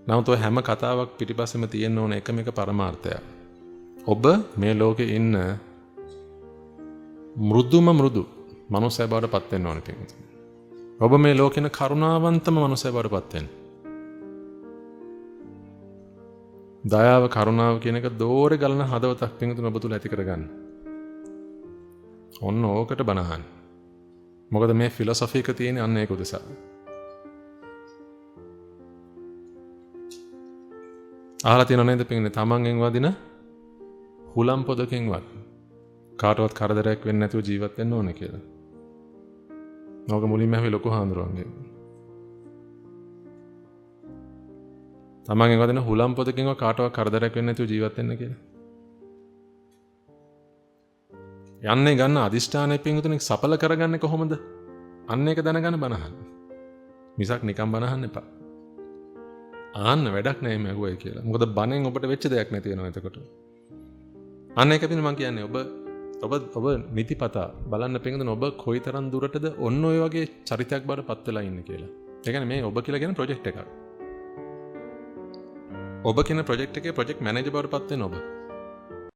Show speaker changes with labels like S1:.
S1: නමුත් ඔය හැම කතාවක් පිටිපස්සෙම තියෙන්න ඕන එකම එක පරමාර්ථයක්. ඔබ මේ ලෝකේ ඉන්න මෘදුම මෘදු මනුස්සය බවට පත් වෙන්න ඕනේ පිටුතුනි. ඔබ මේ ලෝකේන කරුණාවන්තම මනුස්සය බවට පත් වෙන්න. දයාව කරුණාව කියන එක දෝරේ ගලන හදවතක් පිටුතුනි ඔබ තුල ඇති කරගන්න. ඔන්න ඕකට බනහන්. මොකද මේ ෆිලොසොෆි එක තියෙන්නේ අන්න ඒක උදෙසා. අහලා තියෙනව නේද පිටින් තමන්ගෙන් වදින හුලම් පොදකින්වත් කාටවත් කරදරයක් වෙන්නේ නැතුව ජීවත් වෙන්න ඕනේ කියලා. නෝක මුලින්ම හැවි ලොකු හාමුදුරුවන්ගේ. තමන්ගෙන් වදින හුලම් පොදකින්වත් කාටවත් කරදරයක් වෙන්නේ නැතුව ජීවත් වෙන්න කියලා. යන්නේ ගන්න අදිෂ්ඨානය පිටුතුනේ සඵල කරගන්නේ කොහොමද? අන්න ඒක දැනගන්න බනහන්. මිසක් නිකන් බනහන්න එපා. ආන්න වැඩක් නෑ මේ අහුවයි කියලා. මොකද බණෙන් ඔබට වෙච්ච දෙයක් නැති වෙනවා එතකොට. අන්න ඒක පිටින් මම කියන්නේ ඔබ නිතිපතා බලන්න පිටින් ඔබ කොයිතරම් දුරටද ඔන්න ඔය වගේ චරිතයක් බවට පත් වෙලා ඉන්නේ කියලා. ඒ කියන්නේ මේ ඔබ කියලා කියන ප්‍රොජෙක්ට් එකක්. ඔබ කියන ප්‍රොජෙක්ට් එකේ ප්‍රොජෙක්ට් මැනේජර් බවට පත් වෙන ඔබ.